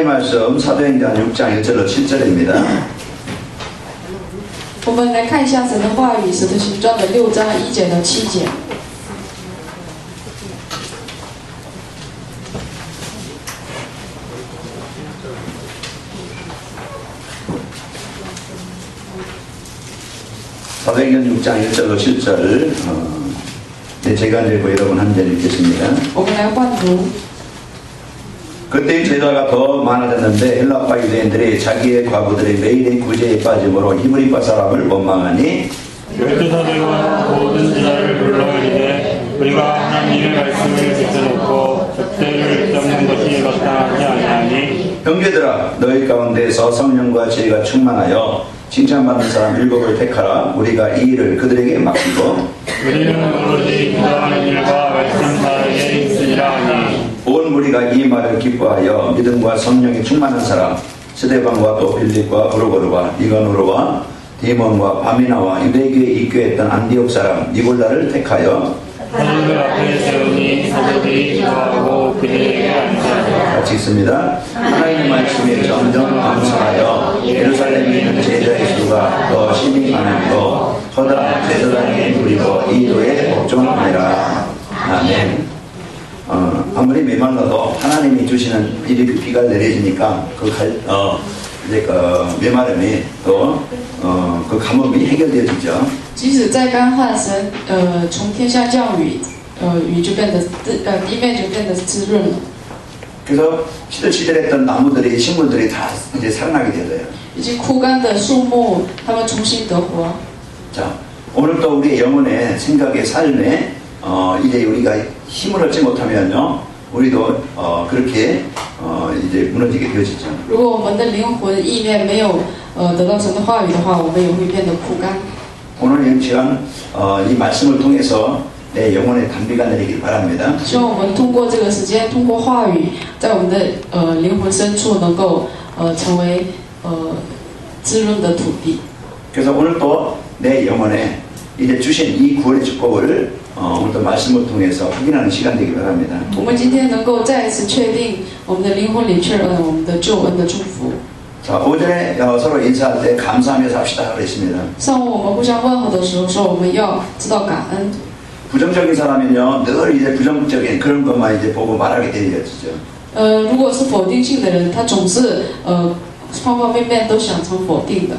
하나님 말씀 사도행전 6장 1절로 7절입니다. 我们来看一下神的话语，《使徒行传》的6章1节到7节。 사도행전 6장 1절로 7절 제가 읽고 여러분 한 절 읽겠습니다. 我们来换读。 그때 제자가 더 많아졌는데 헬라파 유대인들이 자기의 과부들의 매일의 구제에 빠짐으로 히브리파 사람을 원망하니 12사도가 모든 제자를 불러 이르되 우리가 하나님의 말씀을 붙여놓고 적대를 잡는 것이 마땅하지 아니하니 형제들아 너희 가운데서 성령과 지혜가 충만하여 칭찬받는 사람 7을 택하라. 우리가 이 일을 그들에게 맡기고 우리는 오로지 기도하는 일과 말씀 사이에 있으리라 하니 온 무리가 이 말을 기뻐하여 믿음과 성령이 충만한 사람 스데반과 또 빌립과 브루거르와 니가노르와 디몬과 바미나와 유대교에 입교했던 안디옥 사람 니골라를 택하여 사도들 앞에 세우니 사도들이 기도하고 그들에게 안수하라. 같이 있습니다. 하나님의 말씀이 점점 감사하여 예루살렘에 있는 제자의 수가 더 심히 많음으로 허다 제사장의 누리고 이도에 복종하니라. 아멘. 아무리 메말라도 하나님이 주시는 비가 내려지니까 이제 메마름이 또 그 가뭄이 해결되어지죠. 即使再干旱，神从天下降雨，雨就变得地面就变得滋润了。 그래서 시들시들했던 나무들이 식물들이 다 이제 살아나게 되어요. 已经枯干的树木，它们重新得活。 자, 오늘 또 우리의 영혼의 생각의 삶에 이제 우리가 힘을 얻지 못하면요, 우리도 그렇게 이제 무너지게 되어지죠. 如果我们的灵魂意念没有得到神的话语的话，我们也会变得枯干。 오늘 이 시간 이 말씀을 통해서 내 영혼의 단비가 내리길 바랍니다. 希望我们通过这个时间，通过话语，在我们的灵魂深处能够成为滋润的土地。 그래서 오늘 또 내 영혼에 이제 주신 이 구원의 축복을 오늘도 말씀을 통해서 확인하는 시간 되길 바랍니다. 我们今天能够再一次确定我们的灵魂里确认我们的救恩的祝福。 자, 오전에 서로 인사할 때 감사하면서 합시다 그랬습니다. 上午我们互相问候的时候说，我们要知道感恩。 부정적인 사람은요, 늘 이제 부정적인 그런 것만 이제 보고 말하게 되어지죠. 如果是否定性的人，他总是方方面面都想成否定的，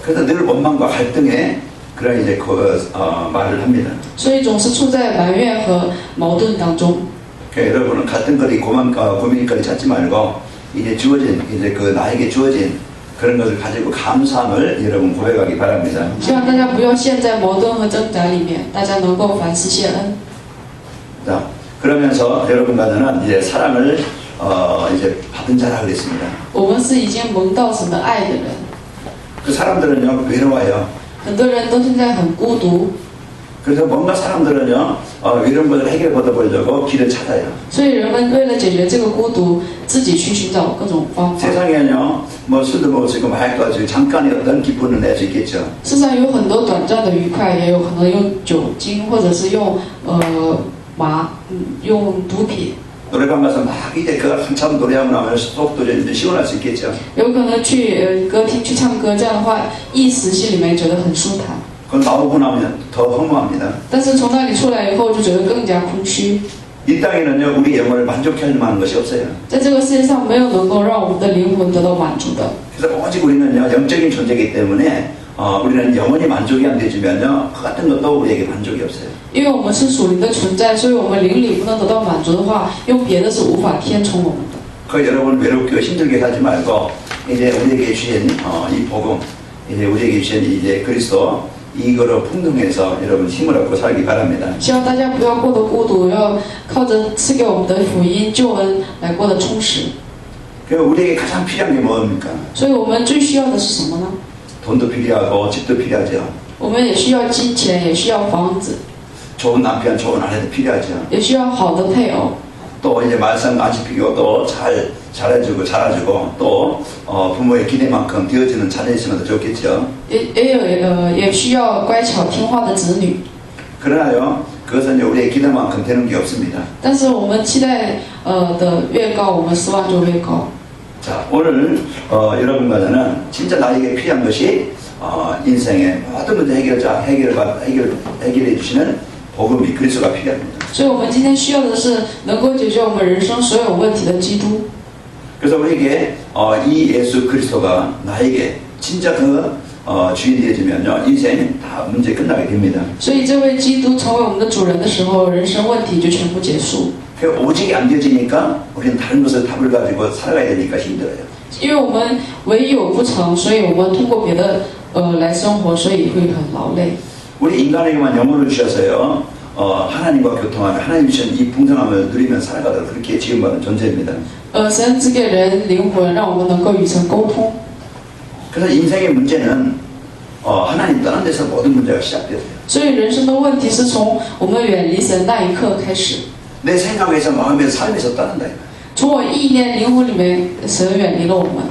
그래서 늘 원망과 갈등에 그런 이제 말을 합니다. 所以总是处在埋怨和矛盾当中。 그러니까 여러분은 갈등거리, 고민거리 찾지 말고 이제 주어진 이제 나에게 주어진 그런 것을 가지고 감사함을 여러분 고백하기 바랍니다. 希望大家不要陷在矛盾和挣扎里面，大家能够凡事谢恩。 자, 그러면서 여러분과 저는 이제 사랑을 이제 받은 자라 그랬습니다. 我们是已经蒙到神的爱的人， 그 사람들은요 외로워요. 很多人都现在很孤独， 그래서 뭔가 사람들은요 이런 것을 해결받아보려고 길을 찾아요. 所以人们为了解决这个孤独，自己去寻找各种方法。 세상에는요 뭐 술도 먹을 수 있고 마약도 할 수 있고 잠깐의 어떤 기쁨을 낼 수 있겠죠. 世上有很多短暂的愉快，也有可能用酒精，或者是用用毒品。 노래방 가서 막 이제 그 한참 노래하고 나면 속도 이제 시원할 수 있겠죠. 有可能去歌厅去唱歌，这样的话一时心里面觉得很舒坦， 그건 나오고 나면 더 허무합니다. 但是从那里出来以后就觉得更加空虚。 이 땅에는요 우리 영혼을 만족해 할 만한 것이 없어요. 在这个世界上没有能够让我们的灵魂得到满足的， 그래서 오직 우리는요 영적인 존재이기 때문에 우리는 영원히 만족이 안 되지면요 그 같은 것도 우리에게 만족이 없어요. 因为我们是属灵的存在，所以我们灵里不能得到满足的话，用别的是无法填充我们的。 그 여러분 외롭게 힘들게 살지 말고 이제 우리에게 주신 이 복음, 이제 우리에게 주신 이제 그리스도 이거로 풍성해서 여러분 힘을 얻고 살기 바랍니다. 希望大家不要过得孤独，要靠着赐给我们的福音救恩来过得充实。 그 우리에게 가장 필요한 게 뭡니까? 所以我们最需要的是什么呢？ 돈도 필요하고 집도 필요하죠. 我们也需要金钱，也需要房子， 좋은 남편, 좋은 아내도 필요하죠. 也需要好的配偶。 또 이제 말씀 안 지키고 또 잘해주고 잘해주고 또 부모의 기대만큼 되어지는 자녀 있으면 더 좋겠죠. 也需要乖巧听话的子女。 그러나요 그것은 우리의 기대만큼 되는 게 없습니다. 但是我们期待的越高，我们失望就越高。 자, 오늘 여러분과 저는 진짜 나에게 필요한 것이 인생의 모든 문제 해결해 주시는 복음이 그리스도가 필요합니다. 所以我们今天需要的是能够解决我们人生所有问题的基督。 그래서 우리에게 이 예수 그리스도가 나에게 진짜 그 주인이 되어지면요 인생이 다 문제 끝나게 됩니다. 所以这位基督成为我们的主人的时候，人生问题就全部结束。 그 오직이 안 되어지니까 우리는 다른 것을 답을 가지고 살아가야 되니까 힘들어요. 因为我们唯有不成，所以我们通过别的来生活，所以会很劳累。 우리 인간에게만 영혼을 주셔서요 하나님과 교통하는 하나님 주신 이 풍성함을 누리며 살아가도록 그렇게 지음받은 존재입니다. 神只给人灵魂，让我们能够与神沟通。 그래서 인생의 문제는 하나님 떠난 데서 모든 문제가 시작돼요. 所以人生的问题是从我们远离神那一刻开始。 내 생각에서 마음에서 삶에서 떠난다. 从我意念、灵魂里面，神远离了我们。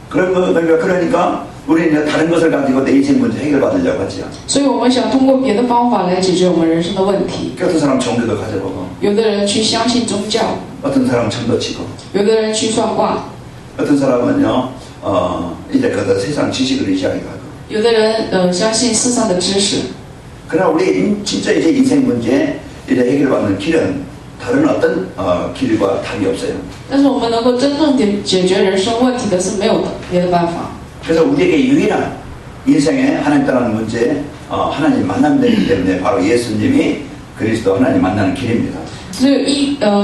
그러니까 우리는 이제 다른 것을 가지고 내 인생 문제 해결받으려고 하죠. 所以我们想通过别的方法来解决我们人生的问题。 어떤 사람 종교도 가져보고 有的人去相信宗教， 어떤 사람은 천도 치고 有的人去算卦， 어떤 사람은요 이제 그 세상 지식을 의지하기도 하고 有的人相信世上的知识。 그러나 우리 진짜 이제 인생 문제 이제 해결받는 길은 다른 어떤 길과 답이 없어요. 但是我们能够真正解决人生问题的是没有别的办法。 그래서 우리에게 유일한 인생의 하나님 따라는 문제 하나님 만남되기 때문에 바로 예수님이 그리스도 하나님 만나는 길입니다.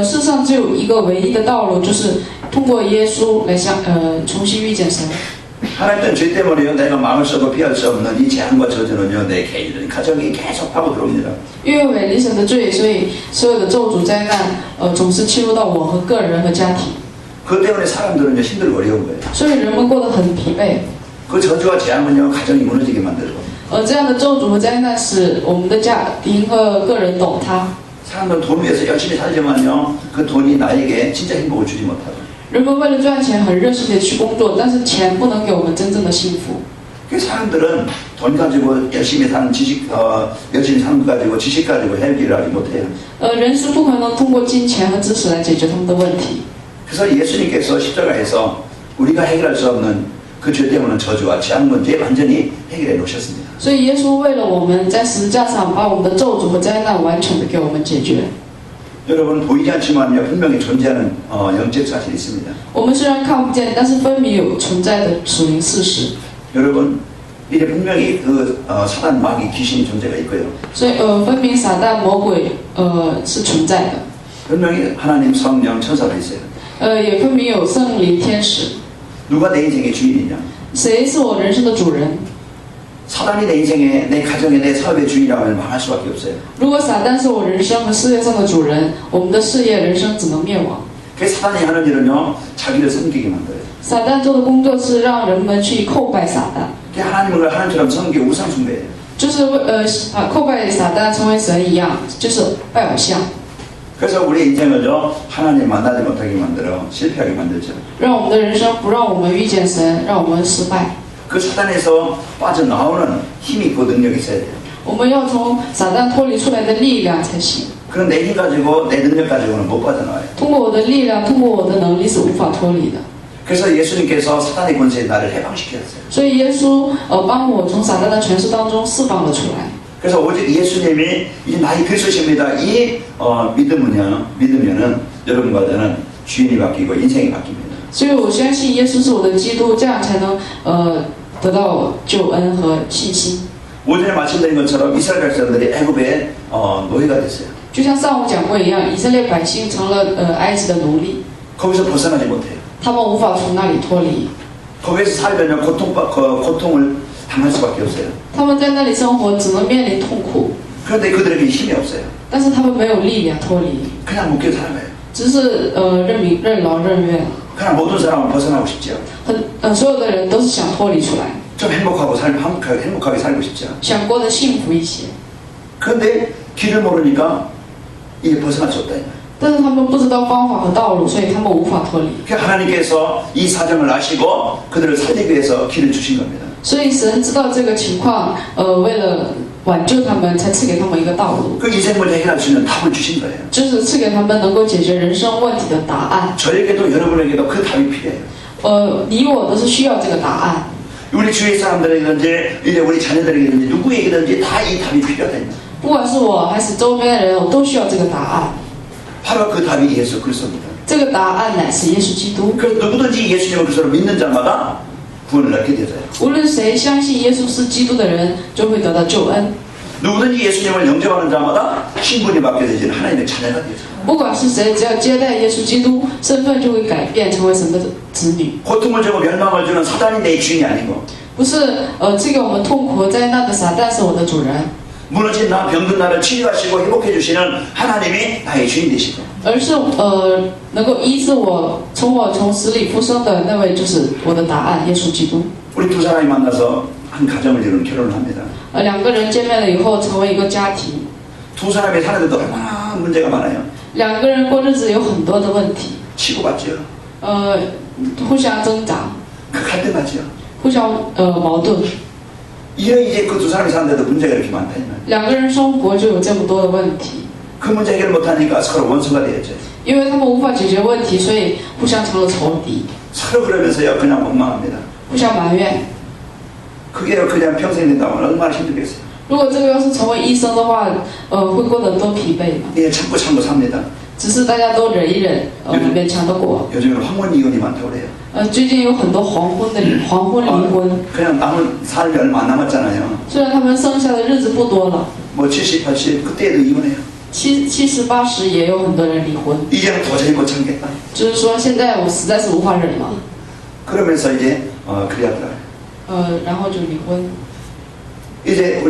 世上只有一个唯一的道路，就是通过耶稣来重新遇见神。 하나님 뜻 죄 때문에요 내가 막을 수 없고 피할 수 없는 이 재앙과 저주는요 내 개인 가정이 계속 파고 들어옵니다. 因为远离神的罪，所以所有的咒诅灾难总是侵入到我和个人和家庭。 그 때문에 사람들은 힘들고 어려운 거예요. 所以人们过得很疲惫。 그 저주와 재앙은요 가정이 무너지게 만들고 这样的咒诅和灾难使我们的家庭和个人倒塌。 사람들은 돈 위해서 열심히 살지만요 그 돈이 나에게 진짜 행복을 주지 못하고 人们为了赚钱很热心的去工作，但是钱不能给我们真正的幸福。 그 사람들은 돈 가지고 열심히 사는 열심히 사는 거 가지고 지식 가지고 해결을 하지 못해요. 人是不可能通过金钱和知识来解决他们的问题。 그래서 예수님께서 십자가에서 우리가 해결할 수 없는 그 죄 때문에 저주와 재앙 문제 완전히 해결해 놓으셨습니다. 所以耶稣为了我们在十字架上把我们的咒诅和灾难完全的给我们解决。 여러분 보이지 않지만요 분명히 존재하는 영적 사실이 있습니다. 我们虽然看不见，但是分明有存在的属灵事实。 여러분 이제 분명히 그 사단 마귀 귀신이 존재가 있고요. 所以分明撒旦魔鬼是存在的。 분명히 하나님 성령 천사도 있어요. 也分明有圣灵天使。 누가 내 인생의 주인이냐? 谁是我人生的主人？ 사단이 내 인생의 내 가정의 내 사업의 주인이라면 망할 수밖에 없어요. 如果撒旦是我人生和事业上的主人，我们的事业、人生只能灭亡。 그 사단이 하는 일은요 자기를 섬기게 만들어요. 撒旦做的工作是让人们去叩拜撒旦， 그 하나님을 하나님처럼 섬기고 우상 숭배해요. 就是叩拜撒旦成为神一样，就是拜偶像， 그래서 우리 인생을요 하나님 만나지 못하게 만들어 실패하게 만들죠. 让我们的人生不让我们遇见神，让我们失败。 그 사단에서 빠져나오는 힘이 있고 능력이 있어야 돼요. 我们要从撒旦脱离出来的力量才行。 그런 내 힘 가지고 내 능력 가지고는 못 빠져나와요. 通过我的力量，通过我的能力是无法脱离的。 그래서 예수님께서 사단의 권세에 나를 해방시켰어요. 所以耶稣帮我从撒旦的权势当中释放了出来。 그래서 오직 예수님이 이제 나의 그리스도십니다. 이 믿으면은 여러분과 저는 주인이 바뀌고 인생이 바뀝니다. 所以我相信耶稣是我的基督，这样才能得到救恩和信心。 오전에 말씀드린 것처럼 이스라엘 백성들이 애굽의 노예가 됐어요. 就像上午讲过一样，以色列百姓成了埃及的奴隶， 거기서 벗어나지 못해요. 他们无法从那里脱离， 거기서 살면요 고통을 당할 수밖에 없어요. 他们在那里生活只能面临痛苦， 그런데 그들에게 힘이 없어요. 但是他们没有力量脱离， 그냥 묶여 살아가요. 只是任劳任怨。 그냥 모든 사람은 벗어나고 싶죠. 所有的人都是想脱离出来， 좀 행복하게 살고 싶죠. 想过得幸福一些， 그런데 길을 모르니까 이게 벗어날 수 없다. 但是他们不知道方法和道路，所以他们无法脱离。 하나님께서 이 사정을 아시고 그들을 살리기 위해서 길을 주신 겁니다. 所以神知道这个情况，为了挽救他们，才赐给他们一个道路， 그 인생 문제 해결할 수 있는 답을 주신 거예요. 就是赐给他们能够解决人生问题的答案。 저에게도 여러분에게도 그 답이 필요해요. 你我都是需要这个答案。 우리 주위 사람들에게든지 이제 우리 자녀들에게든지 누구에게든지 다 이 답이 필요하다. 不管是我还是周边的人，我都需要这个答案。 바로 그 답이 예수 그리스도입니다. 这个答案乃是耶稣基督。 그래서 누구든지 예수님을 그리스도를 믿는 자마다 구원을 얻게 되죠. 无论谁相信耶稣是基督的人，就会得到救恩。 누구든지 예수님을 영접하는 자마다 신분이 바뀌게 되지는 하나님의 자녀가 되죠. 不管是谁，只要接待耶稣基督，身份就会改变，成为神的子女。 고통을 주고 멸망을 주는 사단이 내 주인이 아니고 不是赐给我们痛苦和灾难的撒旦是我的主人， 무너진 나 병든 나를 치유하시고 회복해 주시는 하나님이 나의 주인 되시고 而是能够医治我，从死里复生的那位就是我的答案，耶稣基督。 우리 두 사람이 만나서 한 가정을 이루는 결혼을 합니다. 两个人见面了以后，成为一个家庭。 두 사람이 사는데도 얼마나 문제가 많아요. 两个人过日子有很多的问题， 치고받죠. 互相挣扎， 갈등하죠. 互相矛盾。 이제 그 두 사람이 사는데도 문제가 이렇게 많다. 两个人生活就有这么多的问题， 그 문제 해결 못하니까 서로 원수가 되었죠. 因为他们无法解决问题，所以互相成了仇敌， 서로 그러면서요 그냥 원망합니다. 互相埋怨。 그게 그냥 평생 된다면 얼마나 힘들겠어요. 如果这个要是成为医生的话，会过得多疲惫嘛？ 예, 참고 삽니다. 只是大家都忍一忍，勉强得过。 요즘에는 황혼 이혼이 많다고 그래요. 最近有很多黄昏离婚， 그냥 남은 삶이 얼마 안 남았잖아요. 虽然他们剩下的日子不多了， 뭐 70, 80 그때도 이혼해요. 70、80也有很多人离婚。 이제는 도저히 못 참겠다. 就是说，现在我实在是无法忍了， 그러면서 이제 그래 하더라고요. 然后就离婚。 이제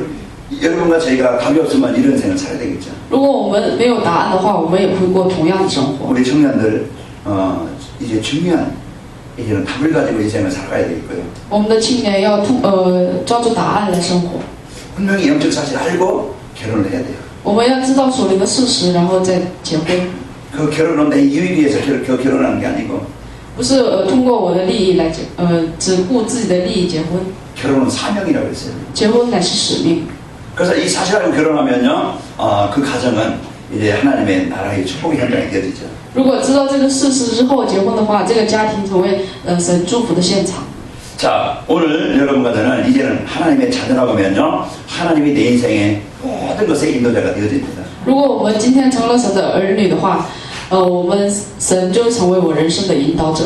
여러분과 저희가 답이 없으면 이런 생을 살아야 되겠죠. 如果我们没有答案的话，我们也会过同样的生活。 우리 청년들 이제 중요한 이제는 답을 가지고 이 생을 살아가야 되겠고요. 我们的青年要抓住答案来生活。 분명히 영적 사실 알고 결혼을 해야 돼요. 我们要知道属灵的事实，然后再结婚。 그 결혼은 내 이익 위해서 결혼하는 게 아니고 不是通过我的利益来只顾自己的利益结婚。 결혼은 사명이라고 했어요. 结婚乃是使命。 그래서 이 사실 알고 결혼하면요, 그 가정은 이제 하나님의 나라의 축복의 현장이 되어지죠. 如果知道这个事实之后结婚的话，这个家庭成为神祝福的现场。 자, 오늘 여러분과 저는 이제는 하나님의 자녀라고 하면요, 하나님이 내 인생의 모든 것의 인도자가 되어집니다. 如果我们今天成了神的儿女的话，我们神就成为我人生的引导者。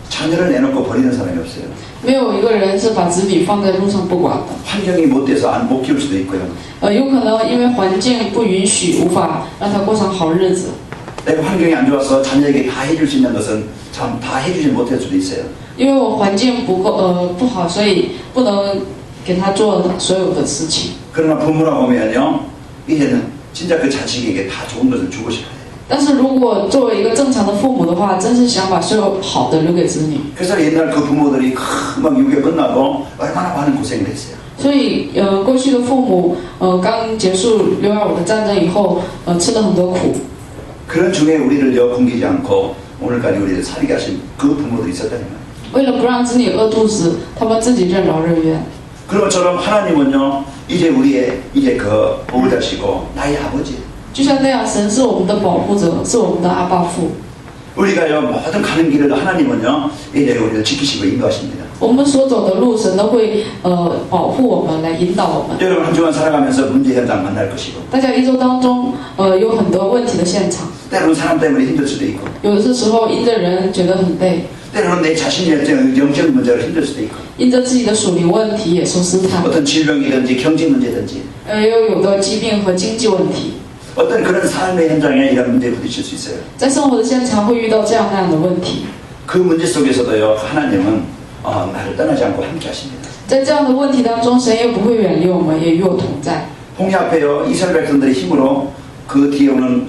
자녀를 내놓고 버리는 사람이 없어요. 没有一个人是把子女放在路上不管的。 환경이 못 돼서 못 키울 수도 있고요. 有可能因为环境不允许，无法让他过上好日子。 내가 환경이 안 좋아서 자녀에게 다 해줄 수 있는 것은 참 다 해주지 못할 수도 있어요. 因为我环境不好，所以不能给他做所有的事情。 그러나 부모라고 하면요, 이제는 진짜 그 자식에게 다 좋은 것을 주고 싶어요. 但是如果作为一个正常的父母的话，真是想把所有好的留给子女。 그래서 옛날 그 부모들이 막 6.25 끝나고 얼마나 많은 고생을 했어요. 所以过去的父母刚结束6.25的战争以后，吃了很多苦。 그런 중에 우리를 굶기지 않고 오늘까지 우리를 살게 하신 그 부모들이 있었다는 거예요. 为了不让子女饿肚子，他们自己任劳任怨。 그런 것처럼 하나님은요, 이제 우리의 이제 그 보호자시고 나의 아버지. 就像那样，神是我们的保护者，是我们的阿爸父。 우리가요 모든 가는 길을 하나님은요 이제 우리를 지키시고 인도하십니다. 我们所走的路，神都会保护我们，来引导我们。 여러분 한 주간 살아가면서 문제 현장 만날 것이고 大家一周当中，有很多问题的现场， 때로는 사람 때문에 힘들 수도 있고 有的时候因着人觉得很累， 때로는 내 자신의 영적 문제로 힘들 수도 있고 因着自己的属灵问题也受试探， 어떤 질병이든지 경제 문제든지 又有的疾病和经济问题， 어떤 그런 삶의 현장에 이런 문제에 부딪힐 수 있어요. 在生活的现场会遇到这样那样的问题。 그 문제 속에서도요 하나님은 나를 떠나지 않고 함께 하십니다. 在这样的问题当中，神也不会远离我们，也与我同在。 홍해 앞에요 이스라엘 백성들의 힘으로 그 뒤에 오는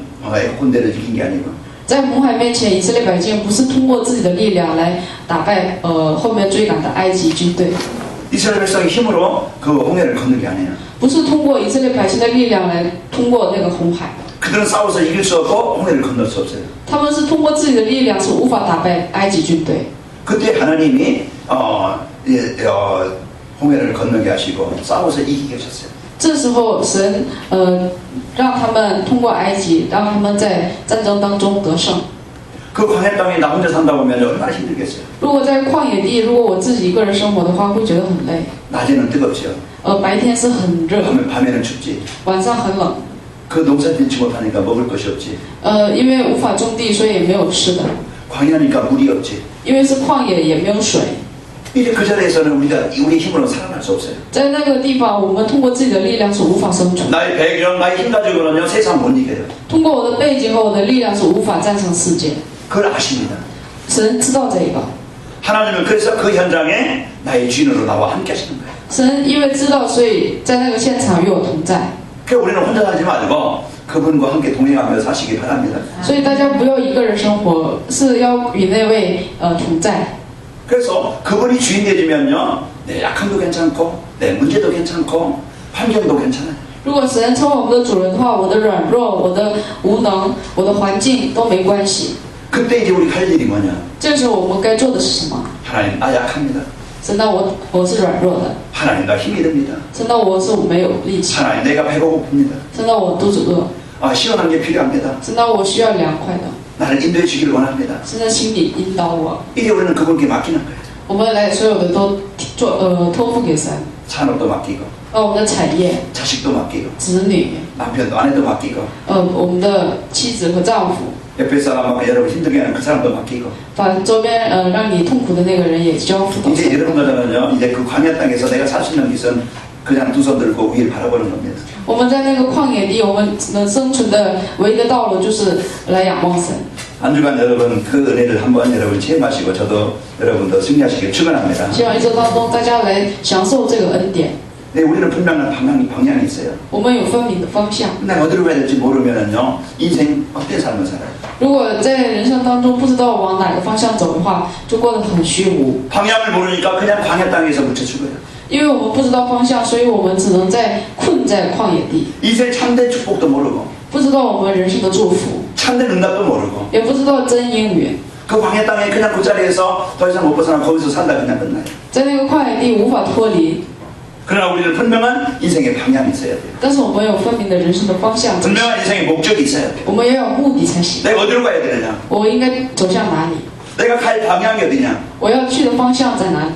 군대를 이긴 게 아니고 在红海面前，以色列百姓不是通过自己的力量来打败后面追赶的埃及军队， 이스라엘 백성의 힘으로 그 홍해를 건너는 게 아니에요. 不是通过以色列百姓的力量来通过那个红海， 그들은 싸워서 이길 수 없고 홍해를 건널 수 없어요. 他们是通过自己的力量是无法打败埃及军队。 그때 하나님이 홍해를 건너게 하시고 싸워서 이기게 하셨어요. 这时候神让他们通过埃及，让他们在战争当中得胜。그 광야 땅에 나 혼자 산다 보면 얼마나 힘들겠어요. 如果在旷野地，如果我自己一个人生活的话，会觉得很累。 낮에는 뜨겁죠. 白天是很热， 밤에는 춥지. 晚上很冷。 그 농사 짓지 못하니까 먹을 것이 없지. 因为无法种地，所以也没有吃的。 광야니까 물이 없지. 因为是旷野，也没有水。 이제 그 자리에서는 우리가 우리 힘으로 살아날 수 없어요. 在那个地方，我们通过自己的力量是无法生存。 나의 배경, 나의 힘 가지고는요 세상 못 이겨요. 通过我的背景和我的力量是无法战胜世界。 그걸 아십니다. 神知道这个， 하나님은 그래서 그 현장에 나의 주인으로 나와 함께 하시는 거예요. 神因为知道，所以在那个现场与我同在。 그러니까 우리는 혼자 살지 말고 그분과 함께 동행하며 사시기 바랍니다. 所以大家不要一个人生活，是要与那位同在。 그래서 그분이 주인 되지면요 내 약함도 괜찮고 내 문제도 괜찮고 환경도 괜찮아요. 如果神成为我们的主人的话，我的软弱、我的无能、我的环境都没关系。 그때 이제 우리 할 일이 뭐냐? 这时候我们该做的是什么？ 하나님 나 약합니다. 神道我是软弱的， 하나님 나 힘이 듭니다. 神道我是没有力气， 하나님 내가 배가 고픕니다. 神道我肚子饿， 아 시원한 게 필요합니다. 神道我需要凉快的， 나를 인도해 주기를 원합니다. 神的请你引导我。 이제 우리는 그분께 맡기는 거예요. 我们来所有的都托付给神， 산업도 맡기고 我们的产业、 자식도 맡기고 子女， 남편도 아내도 맡기고 我们的妻子和丈夫， 옆에 사람하고 여러분 힘들게 하는 그 사람도 맡기고 把周边让你痛苦的那个人也交付到 이제 神。 여러분들은요 이제 그 광야 땅에서 내가 살 수 있는 것은 그냥 두 손 들고 위를 바라보는 겁니다. 我们在那个旷野地，我们能生存的唯一的道路就是来仰望神。 한 주간 여러분 그 은혜를 한번 여러분 체험하시고 저도 여러분도 승리하시길 축원합니다. 希望一周当中大家来享受这个恩典。 네, 우리는 분명한 방향이 있어요. 我们有分明的方向。 근데 어디로 가야 될지 모르면은요 인생 어떻게 삶을 살아요? 如果在人生当中不知道往哪个方向走的话，就过得很虚无。 방향을 모르니까 그냥 광야 땅에서 묻혀 죽어요. 因为我们不知道方向，所以我们只能困在旷野地， 인생 참된 축복도 모르고 不知道我们人生的祝福， 참된 응답도 모르고 也不知道真应允。 그 광야 땅에 그냥 그 자리에서 더 이상 못 벗어나 거기서 산다 그냥 끝나요. 在那个旷野地无法脱离， 그러나 우리는 분명한 인생의 방향이 있어야 돼요. 但是我们有分明的人生的方向， 분명한 인생의 목적이 있어야 돼요. 我们也有目的才行。 내가 어디로 가야 되느냐? 我应该走向哪里？ 내가 갈 방향이 어디냐? 我要去的方向在哪里？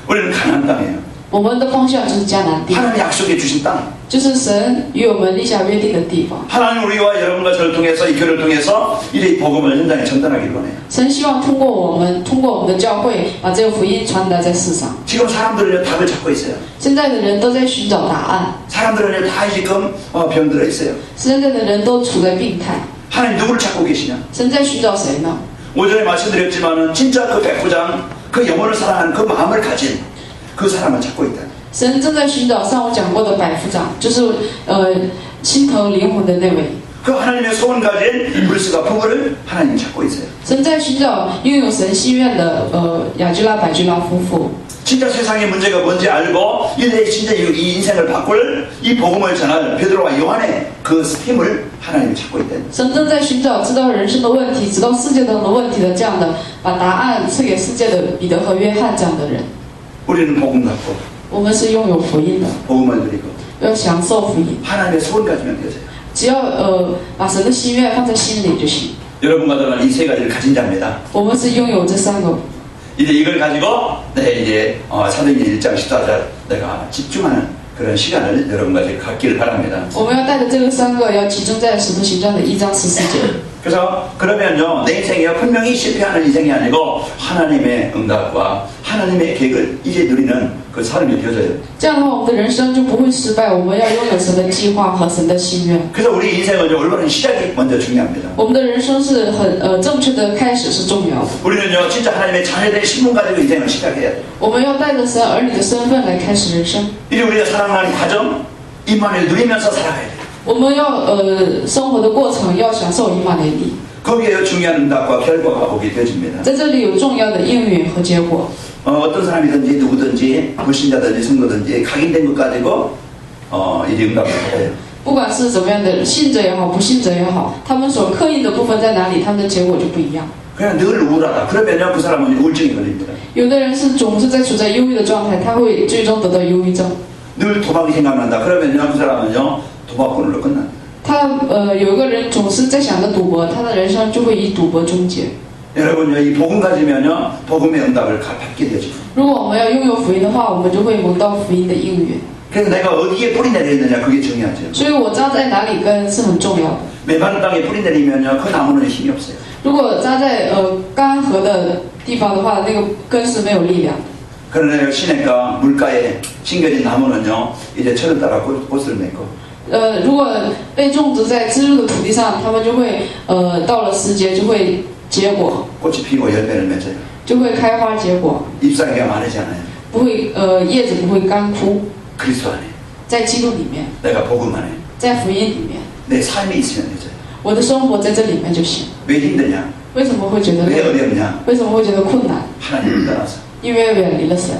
우리는 가나안 땅이에요. 我们的方向就是迦南地， 하나님 약속해 주신 땅. 就是神与我们立下约定的地方。 하나님 우리와 여러분과 저를 통해서 이 교회를 통해서 이 복음을 현장에 전달하기를 원해요. 神希望通过我们的教会，把这个福音传达在世上。 지금 사람들은 답을 찾고 있어요. 现在的人都在寻找答案， 사람들은 다 지금 병들어 있어요. 现在的人都处在病态。 하나님 누구를 찾고 계시냐? 神在寻找谁呢？ 오전에 말씀드렸지만은 진짜 그 백부장 그 영혼을 사랑하는 그 마음을 가진 그 사람을 찾고 있다. 神正在寻找上我讲过的百夫长，就是心疼灵魂的那位。 그 하나님의 소원 가진 브루스가 부부를 하나님 찾고 있어요. 神在寻找拥有神心愿的雅居拉、百居拉夫妇。 진짜 세상의 문제가 뭔지 알고 이제 진짜 이 인생을 바꿀 이 복음을 전할 베드로와 요한의 그 힘을 하나님이 찾고 있다. 神正在寻找知道人生的问题、知道世界的问题的这样的，把答案赐给世界的彼得和约翰这样的人。 우리는 복음 갖고 我们是拥有福音的， 복음을 드리고 要享受福音。 하나님의 소원 가지면 되세요. 只要把神的心愿放在心里就行。 여러분과 저는 이 세 가지를 가진 자입니다. 我们是拥有这三个。 이제 이걸 가지고 이제 사도행전 1장 14절 내가 집중하는 그런 시간을 여러분과 갖기를 바랍니다. 我们要带着这个三个，要集中在使徒行传的1章14节。 그래서 그러면요 내 인생이 분명히 실패하는 인생이 아니고 하나님의 응답과 하나님의 계획을 이제 누리는 그 삶이 되어져요. 这样的话，我们的人生就不会失败。我们要拥有神的计划和神的心愿。 그래서 우리 인생은 올바른 시작이 먼저 중요합니다. 我们的人生是很正确的开始是重要的。 우리는요 진짜 하나님의 자녀된 신분 가지고 인생을 시작해야 돼요. 我们要带着神儿女的身份来开始人生。 이제 우리가 살아가는 과정 임마누엘 누리면서 살아가야 돼요. 我们要生活的过程要享受以马内利， 거기에 중요한 응답과 결과가 오게 되어집니다. 在这里有重要的应允和结果。 어떤 사람이든지 누구든지 불신자든지 성도든지 각인된 것 가지고 이제 응답을 받아요. 不管是怎么样的信者也好，不信者也好，他们所刻印的部分在哪里，他们的结果就不一样。 그냥 늘 우울하다. 그러면요 그 사람은 우울증이 걸립니다. 有的人是总是在处在忧郁的状态，他会最终得到忧郁症。 늘 도박이 생각난다. 그러면요 그 사람은요 도박꾼으로 끝납니다. 他有一个人总是在想着赌博，他的人生就会以赌博终结。 여러분요, 이 복음 가지면요, 복음의 응답을 받게 되죠. 如果我们要拥有福音的话，我们就会蒙到福音的应允。 그래서 내가 어디에 뿌리 내리느냐, 그게 중요하죠. 所以我扎在哪里根是很重要的。 메마른 땅에 뿌리 내리면요, 그 나무는 힘이 없어요. 如果扎在干涸的地方的话，那个根是没有力量的。 그러나 시냇가 물가에 심겨진 나무는요, 이제 철을 따라 꽃을 맺고. 如果被种植在滋润的土地上，它们就会到了时节就会结果， 꽃이 피고 열매를 맺어요. 就会开花结果， 잎사귀가 많으잖아요. 不会叶子不会干枯。 그리스도 안에, 在基督里面， 내가 복음 안에, 在福音里面， 내 삶이 있으면 되죠. 我的生活在这里面就行。 왜 힘드냐? 为什么会觉得 왜 累？ 어렵냐? 为什么会觉得困难？ 하나님을 떠나서. 因为远离了神，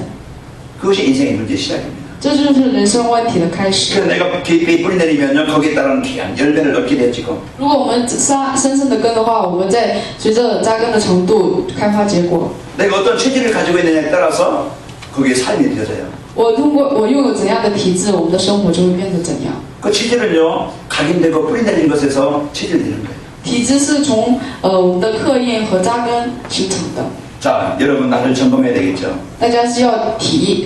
그것이 인생의 문제 시작입니다. 这就是人生问题的开始。 그래서 내가 깊이 뿌리 내리면요, 거기에 따른 귀한 열매를 얻게 되지고. 如果我们深深的根的话，我们在随着扎根的程度开花结果。 내가 어떤 체질을 가지고 있느냐에 따라서 거기에 삶이 되어져요. 我拥有怎样的体质，我们的生活就会变得怎样。 그 체질은요, 각인되고 뿌리 내린 것에서 체질되는 거예요. 体质是从我们的刻印和扎根形成的。 자, 여러분 나를 점검해야 되겠죠. 大家是要体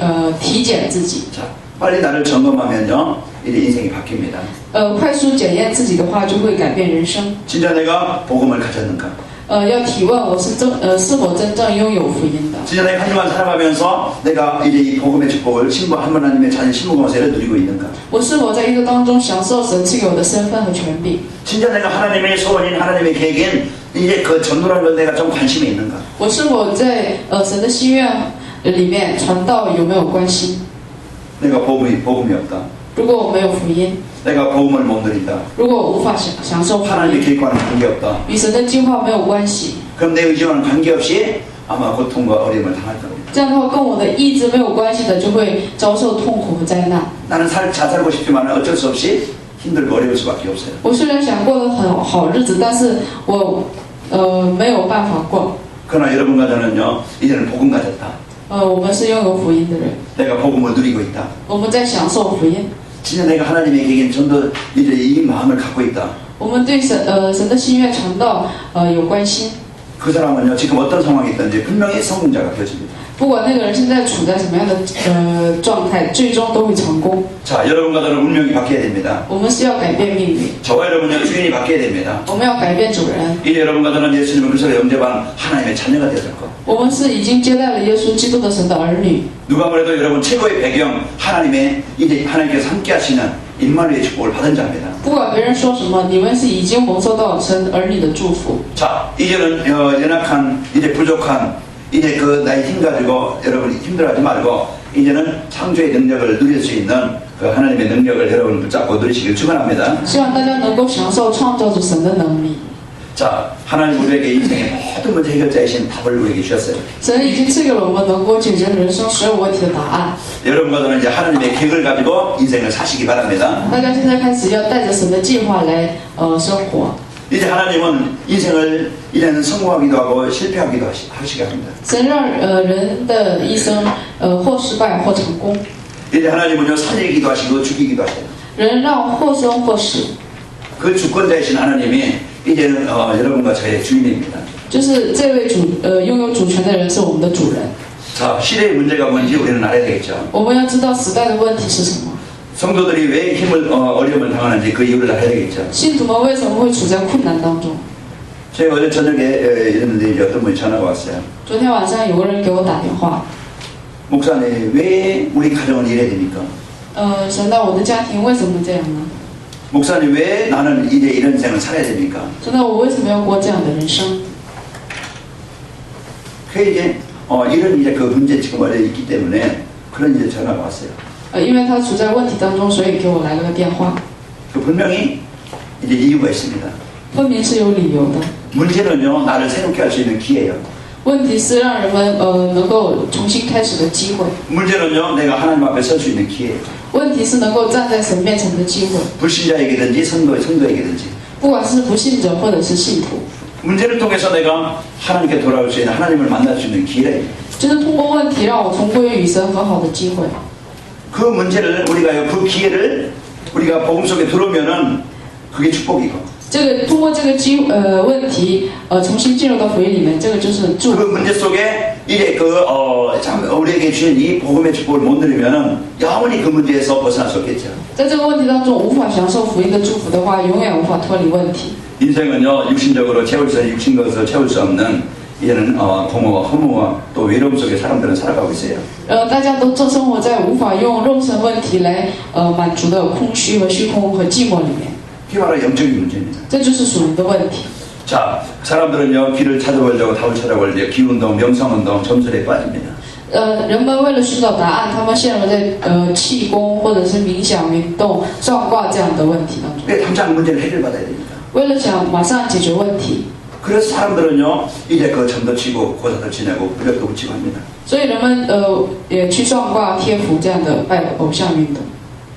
检自己， 자, 빨리 나를 점검하면요, 이제 인생이 바뀝니다. 快速检验自己的话，就会改变人生。 진짜 내가 복음을 가졌는가? 要提问我是否真正拥有福音的？ 진짜 내가 한 주간 살아가면서 내가 이제 이 복음의 축복을 신부 하나님의 자녀 신부 권세를 누리고 있는가? 我是否在一个当中享受神赐给我的身份和权柄？ 진짜 내가 하나님의 소원인 하나님의 계획인 이제 그 전도라는 건 내가 좀 관심이 있는가? 我是否在神的心愿里面传道有没有关心？ 내가 복음이 없다. 如果我没有福音， 내가 복음을 못 누린다. 如果我无法享受福 하나님의 音， 계획과는 관계없다. 与神的计划没有关系， 그럼 내 의지와는 관계없이 아마 고통과 어려움을 당할 겁니다. 这样的话跟我的意志没有关系的，就会遭受痛苦和灾难。 나는 잘 살고 싶지만 어쩔 수 없이 힘들고 어려울 수밖에 없어요. 我虽然想过得很好日子，但是我没有办法过。 그러나 여러분과 저는요, 이제는 복음 가졌다. 我们是拥有福音的人， 내가 복음을 누리고 있다. 我们在享受福音， 진짜 내가 하나님의 계획인 전도 이제 이 마음을 갖고 있다. 我们对神的心愿传道有关心。 그 사람은요, 지금 어떤 상황이 있든지 분명히 성공자가 되어집니다. 不管那个人现在处在什么样的状态，最终都会成功。 자, 여러분과 저는 운명이 바뀌어야 됩니다. 我们是要改变命运， 저와 여러분의 주인이 바뀌어야 됩니다. 我们要改变主人。 이제 여러분과 저는 예수님을 그리스도로 영접한 하나님의 자녀가 되었고, 我们是已经接待了耶稣基督的神的儿女。 누가 뭐래도 여러분 최고의 배경 하나님의 이제 하나님께서 함께하시는 임마누엘의 축복을 받은 자입니다. 不管别人说什么，你们是已经蒙受到神儿女的祝福。 자, 이제는 연약한, 이제 부족한, 이제 그 나의 힘 가지고 여러분이 힘들어하지 말고 이제는 창조의 능력을 누릴 수 있는 그 하나님의 능력을 여러분 붙잡고 누리시길 축원합니다. 希望大家能够享受创造主神的能力。 자, 하나님 우리에게 인생의 모든 문제 해결자이신 답을 우리에게 주셨어요. 神已经赐给了我们能够解决人生所有问题的答案。 여러분과 저는 이제 하나님의 계획을 가지고 인생을 사시기 바랍니다. 大家现在开始要带着神的计划来生活。 이제 하나님은 인생을 이제는 성공하기도 하고 실패하기도 하시게 합니다. 神让人的一生或失败或成功， 이제 하나님은요, 살리기도 하시고 죽이기도 하셔요. 人让或生或死， 그 주권자이신 하나님이 이제는 여러분과 저의 주인입니다. 就是这位拥有主权的人是我们的主人。 자, 시대의 문제가 뭔지 우리는 알아야 되겠죠. 我们要知道时代的问题是什么， 성도들이 왜 어려움을 당하는지 그 이유를 알아야 되겠죠. 信徒们为什么会处在困难当中？ 제가 어제 저녁에 이랬는데 이제 어떤 분이 전화가 왔어요. 昨天晚上有个人给我打电话， 목사님, 왜 우리 가정은 이래야 됩니까? 神到我的家庭为什么这样呢？ 목사님, 왜 나는 이제 이런 인생을 살아야 됩니까? 神到我为什么要过这样的人生？ 그 이제 이런 이제 그 문제 지금 어제 있기 때문에 그런 이제 전화가 왔어요. 因为他处在问题当中，所以给我来了个电话。 그 분명히 이제 이유가 있습니다. 分明是有理由的。 문제는요, 나를 새롭게 할 수 있는 기회예요. 问题是让人们能够重新开始的机会。 문제는요, 내가 하나님 앞에 설 수 있는 기회예요. 问题是能够站在神面前的机会， 불신자에게든지 성도에게든지. 不管是不信者或者是信徒， 문제를 통해서 내가 하나님께 돌아올 수 있는 하나님을 만날 수 있는 기회예요. 就是通过问题让我重归与神和好的机会。 그 문제를 우리가 그 기회를 우리가 복음 속에 들어오면은 그게 축복이고. 这个通过这个问题，重新进入到福音里面，这个就是祝 그 福。 문제 속에 이제 참 우리에게 주신 이 복음의 축복을 못 누리면은 영원히 그 문제에서 벗어날 수 없겠죠. 在这个问题当中无法享受福音的祝福的话，永远无法脱离问题。 인생은요 육신적으로 채울 수 육신 것으로 채울 수 없는 이제는 공허와 허무와 또 외로움 속에 사람들은 살아가고 있어요. 大家都生活在无法用肉身问题来满足的空虚和虚空和寂寞里面， 그게 바로 영적인 문제입니다. 这就是属灵的问题。 자, 사람들은요 길을 찾아보려고 답을 찾아보려고 기운동, 명상운동, 점술에 빠집니다. 人们为了寻找答案，他们陷入在气功或者是冥想、运动、算卦这样的问题当中。 왜 당장 문제를 해결받아야 됩니까? 为了想马上解决问题， 그래서 사람들은요 이제 그 점도 치고 고사도 지내고 부력도 붙이고 합니다. 所以人们也去算卦、贴符这样的拜偶像运动。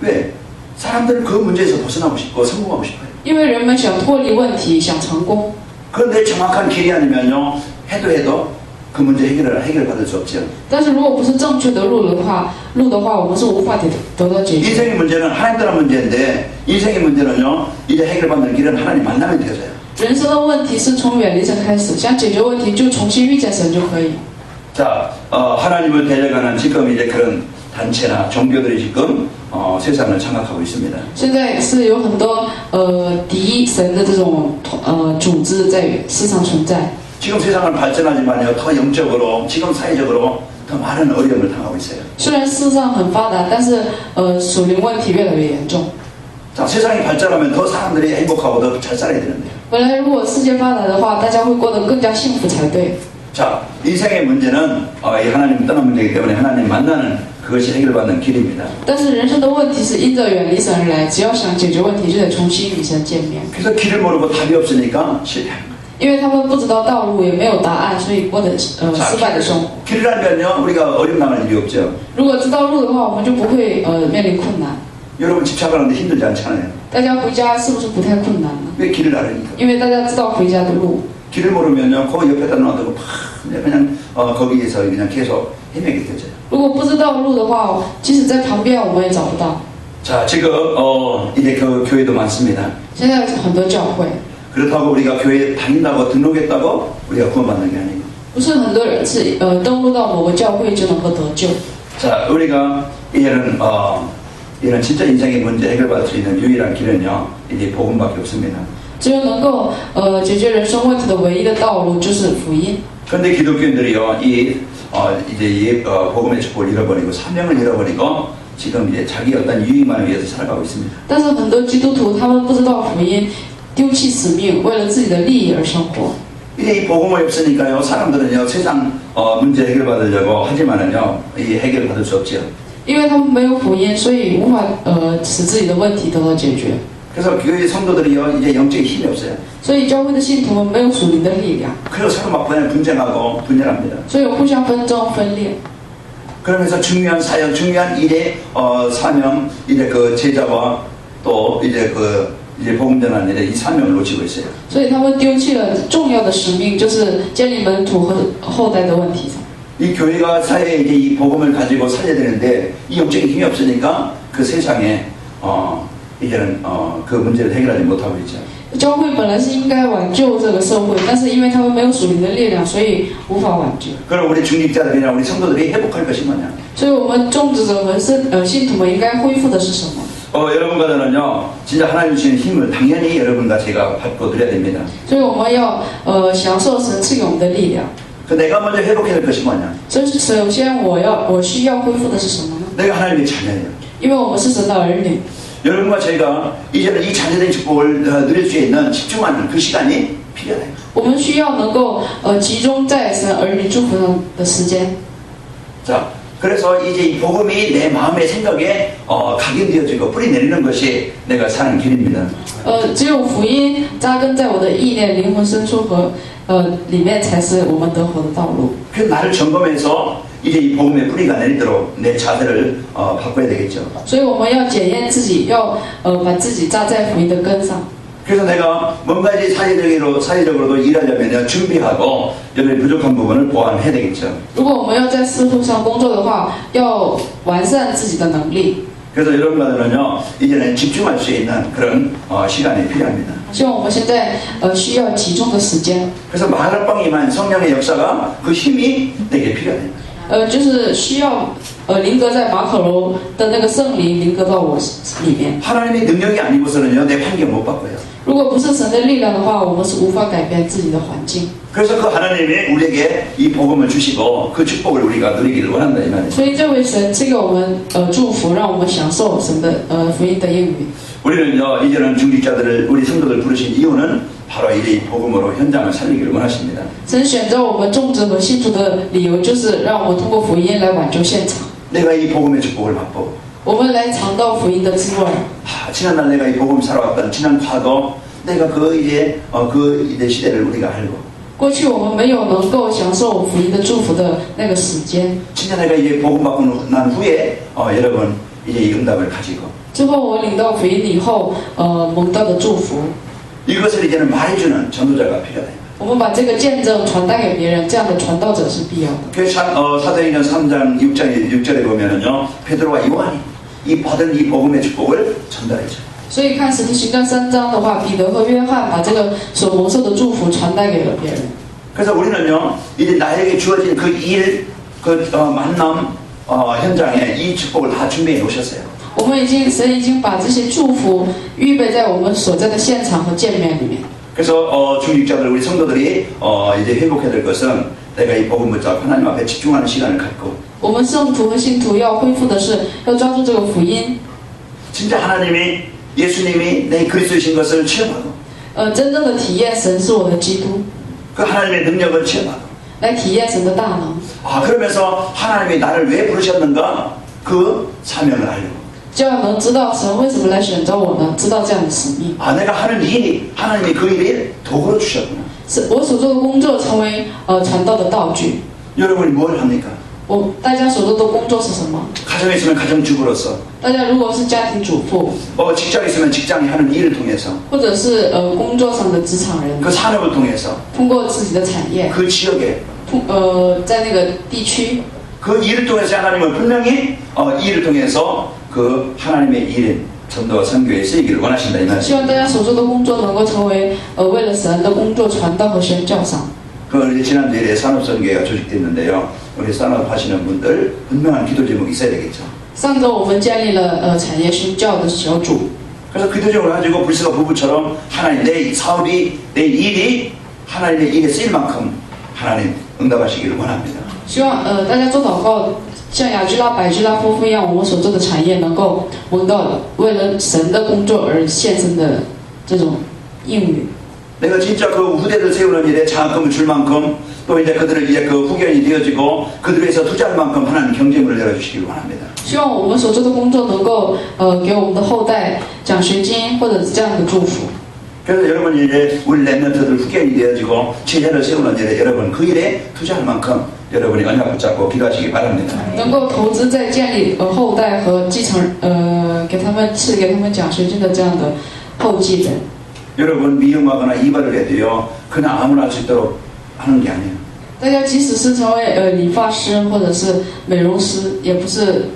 왜? 사람들은 그 문제에서 벗어나고 싶고 성공하고 싶어요. 因为人们想脱离问题，想成功。 그런데 정확한 길이 아니면요 해도 그 문제 해결받을 수 없죠. 但是如果不是正确的路的话，我们是无法得到解决。 인생의 문제는 하나님 따라 문제인데 인생의 문제는요 이제 해결받는 길은 하나님 만나면 되어져요. 人生的问题是从远离神开始，想解决问题就重新遇见神就可以。 자, 하나님을 데려가는 지금 이제 그런 단체나 종교들이 지금 세상을 장악하고 있습니다. 现在是有很多敌神的这种组织在世上存在。 지금 세상은 발전하지만요 더 영적으로 지금 사회적으로 더 많은 어려움을 당하고 있어요. 虽然世上很发达，但是属灵问题越来越严重。 자, 세상이 발전하면 더 사람들이 행복하고 더 잘 살아야 되는데요. 本来如果世界发达的话，大家会过得更加幸福才对。 자, 인생의 문제는 이 하나님 떠난 문제이기 때문에 하나님 만나는 그것이 해결받는 길입니다. 但是人生的问题是因着远离神而来，只要想解决问题，就得重新与神见面。 그래서 길을 모르고 답이 없으니까 실패합니다. 因为他们不知道道路，也没有答案，所以过得失败的生活。 길을 알면요 우리가 어려움 당할 일이 없죠. 如果知道路的话，我们就不会面临困难。 여러분 집착하는데 힘들지 않잖아요. 大家回家是不是不太困难呢？ 왜 길을 알으니까. 因为大家知道回家的路。 길을 모르면요 그 옆에다 놔두고 그냥 거기에서 그냥 계속 헤매게 되죠. 如果不知道路的话，即使在旁边我们也找不到。 자, 지금 이제 그 교회도 많습니다. 现在很多教会， 그렇다고 우리가 교회에 다닌다고 등록했다고 우리가 구원받는 게 아니고. 不是很多人是登录到某个教会就能够得救。 자, 우리가 이런 진짜 인생의 문제 해결받을 수 있는 유일한 길은요 이제 복음밖에 없습니다. 只有能够解决人生问题的唯一的道路就是福音。 그런데 기독교인들이요 이제 이 복음의 축복을 잃어버리고 사명을 잃어버리고 지금 이제 자기 어떤 유익만을 위해서 살아가고 있습니다. 但是很多基督徒他们不知道福音，丢弃使命，为了自己的利益而生活。 이제 이 복음이 없으니까요 사람들은요 세상 문제 해결받으려고 하지만은요 이 해결받을 수 없죠. 因为他们没有福音，所以无法使自己的问题得到解决。 그래서 교회 성도들이요 이제 영적인 힘이 없어요. 所以教会的信徒们没有属灵的力量， 그래서 서로 막 분쟁하고 분열합니다. 所以互相纷争分裂。 그러면서 중요한 사역, 중요한 일의 사명, 이제 그 제자와 또 이제 이제 복음 전하는 일에 이 사명을 놓치고 있어요. 所以他们丢弃了重要的使命，就是建立门徒和后代的问题上。 이 교회가 사회에 이제 이 복음을 가지고 살려야 되는데 이 영적인 힘이 없으니까 그 세상에 이제는 그 문제를 해결하지 못하고 있죠. 教会本来是应该挽救这个社会，但是因为他们没有属灵的力量，所以无法挽救。 그럼 우리 중직자들이나 우리 성도들이 회복할 것이 뭐냐? 所以我们种植者和信徒们应该恢复的是什么？ 여러분과 저는요 진짜 하나님 주시는 힘을 당연히 여러분과 제가 받고 드려야 됩니다. 所以我们要享受神赐给我们的力量。 그 내가 먼저 회복해야 될 것이 뭐냐? 所以首先我需要恢复的是什么呢？ 내가 하나님의 자녀예요. 因为我们是神的儿女。 여러분과 제가 이제는 이 자녀된 축복을 누릴 수 있는 집중하는 그 시간이 필요해요. 我们需要能够集中在神儿女祝福上的时间。 자, 그래서 이제 이 복음이 내 마음의 생각에 각인되어지고 뿌리 내리는 것이 내가 사는 길입니다. 只有福音扎根在我的意念、灵魂深处和里面，才是我们得活的道路。 그래서 나를 점검해서 이제 이 복음의 뿌리가 내리도록 내 자세를 바꿔야 되겠죠. 所以我们要检验自己，要把自己扎在福音的根上。 그래서 내가 뭔가 이제 사회적으로도 일하려면 준비하고 여기 부족한 부분을 보완해야 되겠죠. 如果我们要在师傅上工作的话，要完善自己的能力。 그래서 여러분들은요 이제는 집중할 수 있는 그런 시간이 필요합니다. 希望我们现在需要集中的时间， 그래서 마가빵 임한 성령의 역사가 그 힘이 내게 필요해요. 就是需要临格在马可楼的那个圣灵临格到我里面。 하나님의 능력이 아니고서는요 내 환경 못 바꿔요. 如果不是神的力量的话，我们是无法改变自己的环境。 그래서 그 하나님이 우리에게 이 복음을 주시고 그 축복을 우리가 누리기를 원한다 이 말이에요. 所以这位神赐给我们祝福，让我们享受神的福音的应允。 우리는요 이제는 중직자들을 우리 성도들 부르신 이유는 바로 이 복음으로 현장을 살리기를 원하십니다. 神选择我们种植和信徒的理由，就是让我们通过福音来挽救现场， 내가 이 복음의 축복을 맛보고 我们来尝到福音的滋味。 지난날 내가 이 복음 살아왔던 지난 과거 내가 그 이제 시대를 우리가 알고 过去我们没有能够享受福音的祝福的那个时间， 진짜 내가 이제 복음 받고 난 후에 여러분 이제 이 응답을 가지고 之后我领到福音以后，蒙到的祝福， 이것을 이제는 말해주는 전도자가 필요해요. 我们把这个见证传达给别人，这样的传道者是必要的。 그 사도행전 3장 6절에 보면은요 베드로와 요한이 이 받은 이 복음의 축복을 전달했죠. 所以看使徒行传3章的话，彼得和约翰把这个所蒙受的祝福传达给了别人。 그래서 우리는요 이제 나에게 주어진 그 일, 그 만남 현장에 이 축복을 다 준비해 놓으셨어요. 我们神已经把这些祝福预备在我们所在的现场和见面里面。 그래서 중직자들 우리 성도들이 이제 회복해야 될 것은 내가 이 복음을 잡고 하나님 앞에 집중하는 시간을 갖고 我们圣徒和信徒要恢复的是，要抓住这个福音， 진짜 하나님이 예수님이 내 그리스도이신 것을 체험하고 真正的体验神是我的基督， 그 하나님의 능력을 체험하고 来体验神的大能， 그러면서 하나님이 나를 왜 부르셨는가 그 사명을 알고 就要能知道神为什么来选择我呢？知道这样的使命， 내가 하는 일이 하나님이 그 일을 도구로 주셨구나. 是我所做的工作成为传道的道具。 여러분이 뭘 합니까? 大家所做的工作是什么？ 가정에 있으면 가정주부로서 大家如果是家庭主妇， 직장에 있으면 직장이 하는 일을 통해서 或者是工作上的职场人， 그 산업을 통해서 通过自己的产业， 그 지역에 在那个地区， 그 일을 통해서 하나님은 분명히 이 일을 통해서 그 하나님의 일인 전도와 선교에 쓰이기를 원하신다 이 希望 말씀. 大家所做的工作能够成为为了神的工作传道和宣教上。 그 이제 지난주에 산업선교회가 조직됐는데요. 우리 산업하시는 분들 분명한 기도 제목이 있어야 되겠죠. 上周我们建立了产业宣教的小组， 그래서 기도 제목을 가지고 불스가 부부처럼 하나님 내 사업이 내 일이 하나님의 일에 쓰일 만큼 하나님 응답하시기를 원합니다. 希望大家做祷告，像雅居拉、百居拉夫妇一样，我们所做的产业能够蒙到为了神的工作而献身的这种应允。 내가 진짜 그 후대를 세우는 일에 장학금을 줄 만큼 또 이제 그들을 이제 그 후견이 되어지고 그들을 위해서 투자할 만큼 하나님 경제물을 열어주시기를 원합니다. 希望我们所做的工作能够给我们的后代奖学金或者是这样的祝福。 그래서 여러분이 이제 우리 랩런트들 후견이 되어지고 제자를 세우는 일에 여러분 그 일에 투자할 만큼 여러분이 언약 붙잡고 기도하시기 바랍니다. 能够投资在建立后代和继承给他们奖学金的这样的后继人。 여러분 미용하거나 이발을 해도요 그냥 아무나 할 수 있도록 하는 게 아니에요. 大家即使是成为理发师或者是美容师，也不是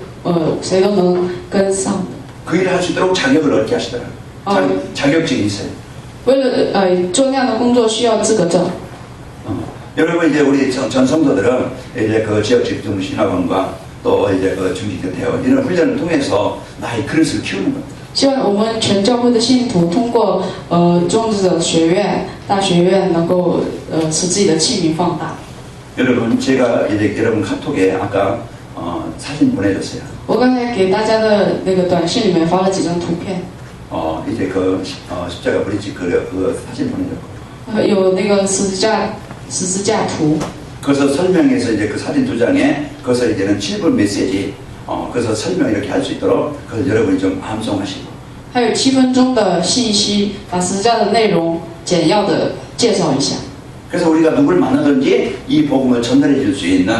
谁都能跟上的。 그 일을 할 수 있도록 자격을 얻게 하시더라고요. 자격증이 있어요. 为了做那样的工作需要资格证。 여러분 이제 우리 전 성도들은 이제 그 지역 집중 신학원과 또 이제 그 중직교 대원 이런 훈련을 통해서 나의 그릇을 키우는 겁니다. 希望我们全教会的信徒通过种植者学院、大学院，能够使自己的器皿放大。 여러분 제가 이제 여러분 카톡에 아까 사진 보내줬어요. 我刚才给大家的那个短信里面发了几张图片， 이제 그 십자가 브릿지 그 사진 보내줬고 有那个十字架图。 그래서 설명해서 이제 그 사진 두 장에 그래서 이제는 7분 메시지 그래서 설명 이렇게 할 수 있도록 그래서 여러분이 좀 암송하시고 还有7分钟的信息，把十字架的内容简要的介绍一下。 그래서 우리가 누구를 만나든지 이 복음을 전달해 줄 수 있는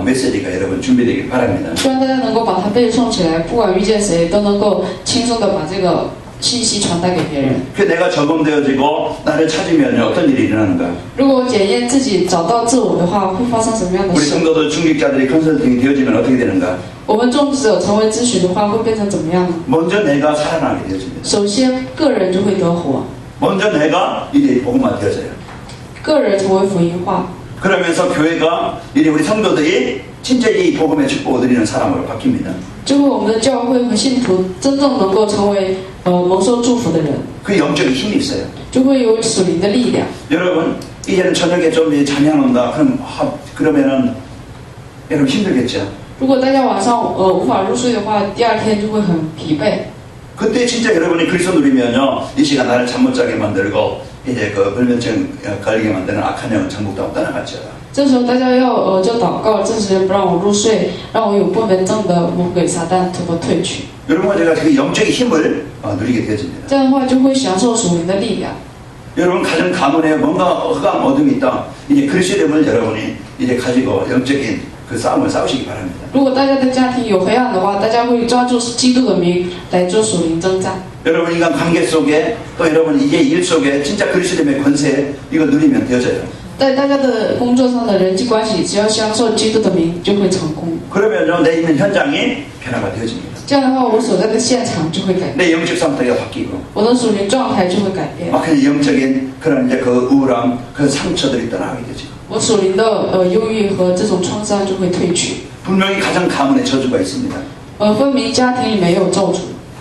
메시지가 여러분 준비되길 바랍니다. 希望大家能够把它背诵起来，不管遇见谁，都能够轻松的把这个信息传达给别人。 그 내가 적응되어지고 나를 찾으면 어떤 일이 일어나는가? 如果检验自己找到自我的话，会发生什么样的 우리 事？ 성도들 중직자들이 컨설팅이 되어지면 어떻게 되는가? 我们种植者成为咨询的话，会变成怎么样呢？ 먼저 내가 살아나게 되어집니다. 首先，个人就会得活， 먼저 내가 이제 복음화 되어져요. 个人成为福音化， 그러면서 교회가 이제 우리 성도들이 진짜 이 복음의 축복을 드리는 사람으로 바뀝니다. 就会我们的教会和信徒真正能够成为蒙受祝福的人， 그 영적인 힘이 있어요. 就会有属灵的力量。 여러분 이제는 저녁에 좀 이제 잠이 안 온다. 그러면은 여러분 힘들겠죠. 如果大家晚上无法入睡的话，第二天就会很疲惫。 그때 진짜 여러분이 그리스도 누리면요, 이 시간 나를 잠 못 자게 만들고 이제 그 불면증 걸리게 만드는 악한 영은 전국도 떠나갔죠. 这时候大家要就祷告，这时间不让我入睡，让我有不眠症的魔鬼撒旦怎么退去？ 여러분과 제가 그 영적인 힘을 누리게 되어집니다. 这样的话就会享受属灵的力量。 여러분 가정 가문에 뭔가 흑암 어둠이 있다. 이제 그리스도를 여러분이 이제 가지고 영적인 그 싸움을 싸우시기 바랍니다. 如果大家的家庭有黑暗的话，大家会抓住基督的名来做属灵征战。 여러분 인간 관계 속에 또 여러분 이제 일 속에 진짜 그리스도의 권세 이거 누리면 되어져요. 在大家的工作上的人际关系，只要享受基督的名，就会成功。 그러면요 내 있는 현장이 변화가 되어집니다. 这样的话，我所在的现场就会改变， 내 영적 상태가 바뀌고 我的属灵状态就会改变， 막 그냥 영적인 그런 이제 그 우울함 그 상처들이 떠나게 되죠. 我属灵的忧郁和这种创伤就会退去。 분명히 가정 가문에 저주가 있습니다. 分明家庭里面有咒诅，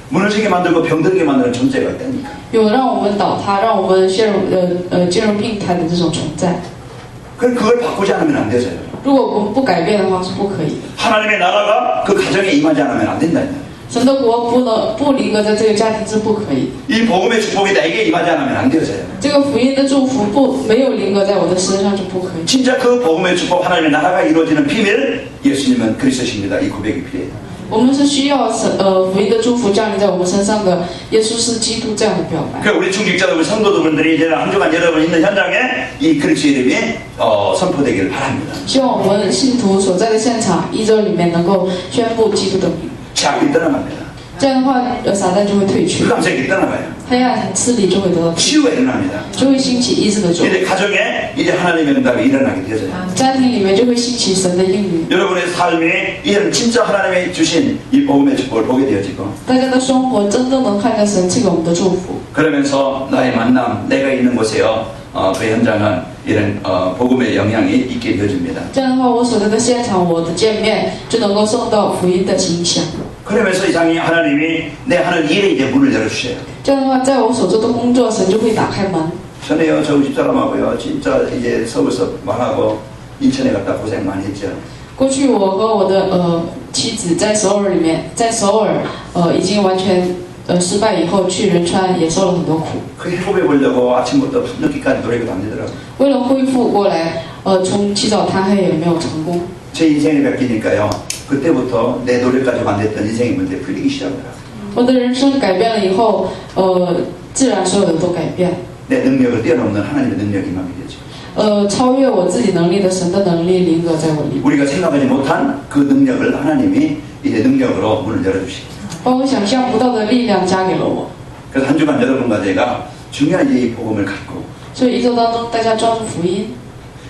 무너지게 만들고 병들게 만드는 존재가 있다니까. 有让我们倒塌、让我们陷入进入病态的这种存在。 그걸 바꾸지 않으면 안 되죠. 如果我们不改变的话，是不可以的。 하나님의 나라가 그 가정에 임하지 않으면 안 된다. 神的国不临格在这个家庭是不可以的。 이 복음의 축복이 나에게 임하지 않으면 안 되어져요. 这个福音的祝福没有临格在我的身上就不可以。 진짜 그 복음의 축복 하나님의 나라가 이루어지는 비밀 예수님은 그리스도십니다. 이 고백이 필요해요. 我们是需要福音的祝福降临在我们身上的，耶稣是基督这样的表白。 그러니까 우리 중직자들, 우리 성도들분들이 이제 한 주간 여러분 있는 현장에 이 그리스도 이름이 선포되기를 바랍니다. 希望我们信徒所在的现场一周里面能够宣布基督的名， 자악이 떠나갑니다. 这样的话撒旦就会退去， 흑암색이 떠나가요. 黑暗势力就会得到退去， 치유가 일어납니다. 就会兴起医治的作用， 이제 가정에 이제 하나님의 응답이 일어나게 되어져요. 家庭里面就会兴起神的应允， 여러분의 삶이 이제는 진짜 하나님의 주신 이 복음의 축복을 보게 되어지고 大家的生活真正能看见神赐给我们的祝福。 그러면서 나의 만남, 내가 있는 곳에요. 그 현장은 이런 복음의 영향이 있게 되어집니다. 这样的话，我所在的现场，我的见面就能够受到福音的影响。 그러면서 이상히 하나님이 내 하는 일에 이제 문을 열어주셔요. 这样的话，在我所做的工作，神就会打开门。 전에요, 저 집사람하고요, 진짜 이제 서울서 망하고 인천에 갔다 고생 많이 했죠. 过去我和我的妻子在首尔里面，在首尔已经完全失败以后，去仁川也受了很多苦。 그 회복해 보려고 아침부터 늦게까지 노력도 안 되더라고요. 为了恢复过来，从起早贪黑也没有成功。 제 인생이 바뀌니까요. 그때부터 내 노력 가지고 안 됐던 인생의 문제 풀리기 시작하더라고요. 我的人生改变了以后，自然所有的都改变。 내 능력을 뛰어넘는 하나님의 능력이 임하게 되죠. 超越我自己能力的神的能力临格在我里面， 우리가 생각하지 못한 그 능력을 하나님이 이제 능력으로 문을 열어주시고. 把我想象不到的力量加给了我。 그래서 한 주간 여러분과 제가 중요한 이제 이 복음을 갖고 所以一周当中，大家抓住福音，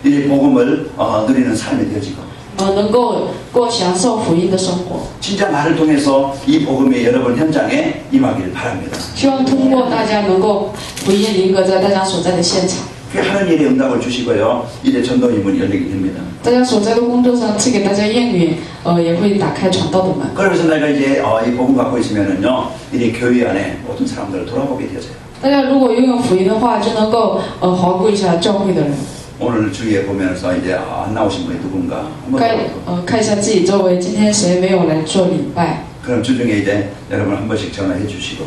이제 복음을 누리는 삶이 되어지고 能够过享受福音的生活。 진짜 나를 통해서 이 복음이 여러분 현장에 임하기를 바랍니다. 希望通过大家能够福音临格在大家所在的现场， 그 하는 일에 응답을 주시고요. 이제 전도의 문이 열리게 됩니다. 大家所在的工作上赐给大家应允，也会打开传道的门。 그러면서 내가 이제 이 복음 갖고 있으면은요, 이제 교회 안에 모든 사람들을 돌아보게 되어져요. 大家如果拥有福音的话，就能够环顾一下教会的人， 오늘 주위에 보면서 이제 안 나오신 분이 누군가 한번 看 돌아보고. 看一下自己周围，今天谁没有来做礼拜， 그럼 주중에 이제 여러분 한 번씩 전화해 주시고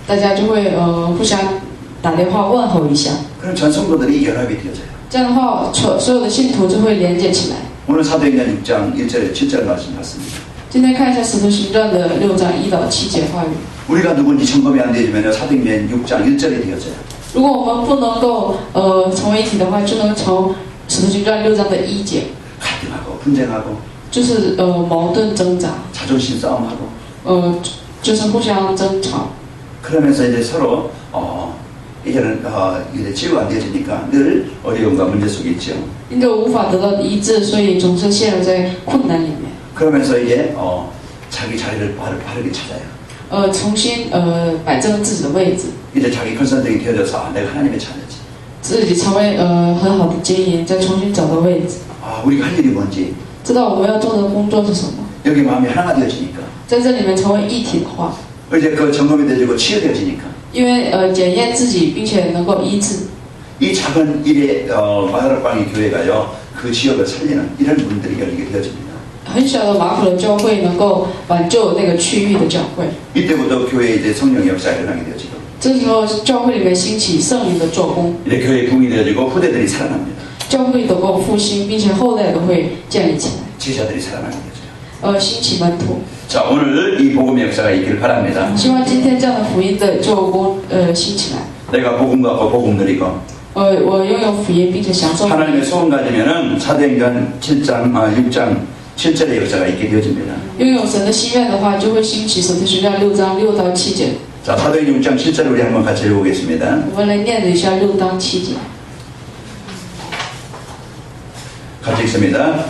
大家就会互相打电话问候一下。 그럼 전 성도들이 연합이 되어져요. 这样的话，所有的信徒就会连接起来。 오늘 사도행전 6장 1절에 7절 말씀 봤습니다. 今天看一下《使徒行传》的6章1到7节话语。 우리가 누군지 점검이 안 되지면 사도행전 6장 1절에 되어져요. 如果我们不能够成为一体的话，就能从《使徒行传》6章的1节， 갈등하고 분쟁하고 就是矛盾挣扎， 자존심 싸움하고 就是互相争吵。 그 그러면서 이제 서로 이제는 이제 치유가 안 되어지니까 늘 어려움과 문제 속에 있죠. 因着无法得到医治，所以总是陷入在困难里面。 그러면서 이제 자기 자리를 바르게 찾아요. 重新摆正自己的位置， 이제 자기 컨설팅이 되어져서 내가 하나님의 자녀지. 自己成为很好的经营，再重新找到位置， 우리가 할 일이 뭔지 知道我们要做的工作是什么， 여기 마음이 하나가 되어지니까 在这里面成为一体的话， 이제 그 점검이 되어지고 치유되어지니까 因为检验自己，并且能够医治。 이 작은 일에 마다락방이 교회가요 그 지역을 살리는 이런 문들이 열리게 되어집니다. 很小的马可的教会能够挽救那个区域的教会， 이때부터 교회에 이제 성령의 역사가 일어나게 되어지고 这时候教会里面兴起圣灵的做工， 이제 교회 붕이 되어지고 후대들이 살아납니다. 教会能够复兴，并且后代都会建立起 제자들이 살아나게 되죠. 来，兴起门徒。 자, 오늘 이 복음의 역사가 있기를 바랍니다. 希望今天这样的福音的做工兴起来。 내가 복음 갖고 복음 누리고 我拥有福音，并且享受。 하나님의 소원 가지면은 사도행전 7장 6장 7절의 역사가 있게 되어집니다. 拥有神的心愿的话，就会兴起使徒行传6章6到7节。 자, 사도행전 6장 7절을 우리 한번 같이 읽어보겠습니다. 我们来念一下6章7节。 같이 읽습니다.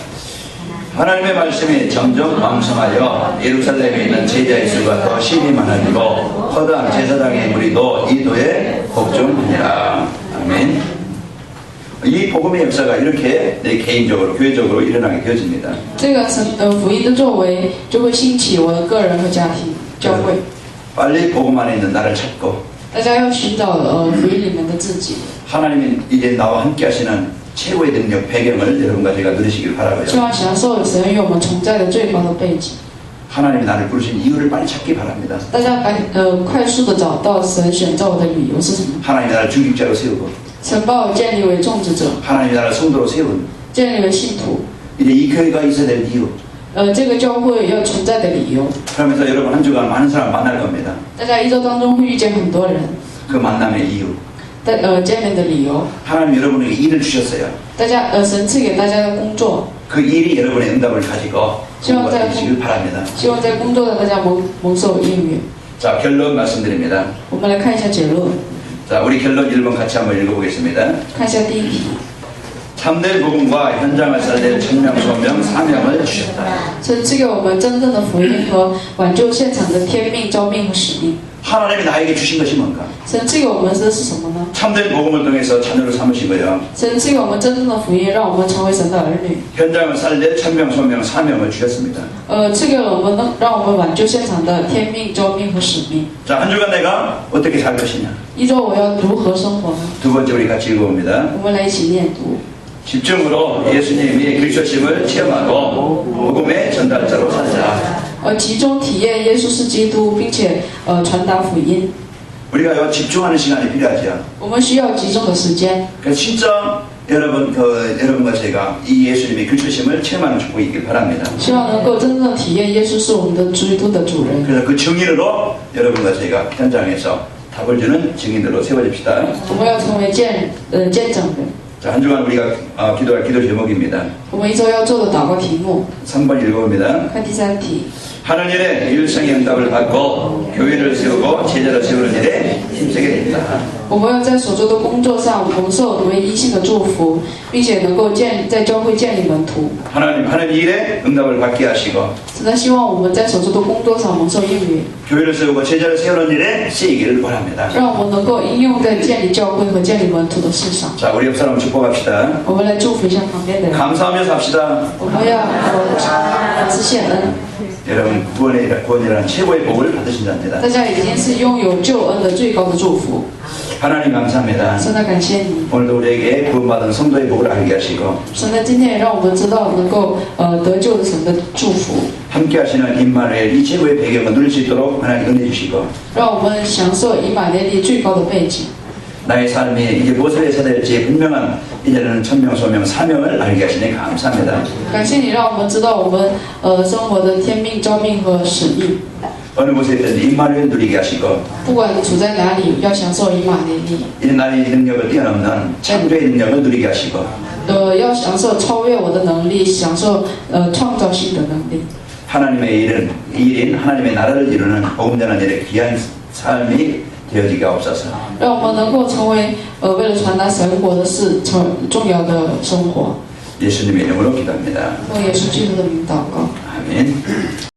하나님의 말씀이 점점 왕성하여 예루살렘에 있는 제자의 수가 더 심히 많아지고 허다한 제사장의 무리도 이 도에 복종하니라. 아멘. 이 복음의 역사가 이렇게 내 개인적으로 교회적으로 일어나게 되어집니다. 这个神福音的作为就会兴起我的个人和家庭教会。 빨리 복음 안에 있는 나를 찾고 大家要寻找福音里面的自己。 하나님이 이제 나와 함께 하시는 최고의 능력 배경을 여러분과 제가 누리시길 希 바라고요. 望享受神与我们同在的最高的背景。 하나님이 나를 부르신 이유를 빨리 찾기 바랍니다. 大家快速的找到神选召我的理由是什么？ 하나님이 나를 중직자로 세우고 神把我建立为种植者， 하나님이 나를 성도로 세운 建立为信徒。 이제 이 교회가 있어야 될 이유. 这个教会要存在的理由。 그러면서 여러분 한 주간 많은 사람 만날 겁니다. 大家一周当中会遇见很多人， 그 만남의 이유. 见面的理由。 하나님 여러분에게 일을 주셨어요. 大家神赐给大家的工作， 그 일이 여러분의 응답을 가지고 공부가 되시길 바랍니다. 希望在工作的大家蒙受应允。 자, 결론 말씀드립니다. 我们来看一下结论， 자, 우리 결론 1번 같이 한번 읽어보겠습니다. 看一下第一题。 참된 복음과 현장을 살릴 천명, 소명, 사명을 주셨다. 神赐给我们真正的福音和挽救现场的天命、召命和使命。 하나님이 나에게 주신 것이 뭔가? 神赐给我们的是什么呢？ 참된 복음을 통해서 자녀로 삼으시고요. 神赐给我们真正的福音，让我们成为神的儿女。 현장을 살릴 천명, 소명, 사명을 주셨습니다. 赐给了我们让我们挽救现场的天命、召命和使命。 자, 한 주간 내가 어떻게 살 것이냐? 一周我要如何生活呢？ 두 번째 우리 같이 읽어봅니다. 我们来一起念读。 집중으로 예수님이 그리스도심을 체험하고 복음의 전달자로 살자. 集中体验耶稣是基督，并且传达福音。 우리가 집중하는 시간이 필요하죠. 我们需要集中的时间。 그래서 진짜 여러분과 제가 이 예수님의 그리스도심을 체험하는 축복이 있길 바랍니다. 希望能够真正体验耶稣是我们的基督的主人。 그래서 그 증인으로 여러분과 제가 현장에서 답을 주는 증인들로 세워집시다. 我们要成为见证人。 자, 한 주간 우리가 기도할 기도 제목입니다. 我们一周要做的祷告题目， 3번 읽어봅니다. 看第三题。 하는 일에 일성의 응답을 받고 교회를 세우고 제자를 세우는 일에 힘쓰게 된다. 我们要在所做的工作上蒙受唯一性的祝福，并且能够在教会建立门徒。 하나님 하는 일에 응답을 받게 하시고 真的希望我们在所做的工作上蒙受应允， 교회를 세우고 제자를 세우는 일에 쓰이기를 바랍니다. 让我们能够应用在建立教会和建立门徒的事上。 자, 우리 옆 사람 축복합시다. 我们来祝福一下旁边的人。 감사하면서 합시다. 我们要知谢恩， 여러분 구원이라는 최고의 복을 받으신 자입니다. 大家已经是拥有救恩的最高的祝福。 하나님 감사합니다. 神的感谢你， 오늘도 우리에게 구원받은 성도의 복을 알게 하시고 神的今天也让我们知道能够得救的神的祝福， 함께 하시는 임마누엘 이 최고의 배경을 누릴 수 있도록 하나님 은혜 주시고 让我们享受以马内利最高的背景。 나의 삶이 이제 무엇을 해야 될지 분명한 이제는 천명 소명 사명을 알게 하시니 감사합니다. 感谢你，让我们知道我们生活的天命、召命和使命。 어느 곳에 있든 임마누엘 누리게 하시고 不管你处在哪里，要享受以马内利， 이제 나의 능력을 뛰어넘는 창조의 능력을 누리게 하시고 要享受超越我的能力，享受创造性的能力。 하나님의 일인 하나님의 나라를 이루는 복음전한 일에 귀한 삶이 되어지게 하옵소서. 让我们能够成为为了传达神国的事成重要的生活。 예수님의 이름으로 기도합니다. 我也是基督的名祷告。 아멘.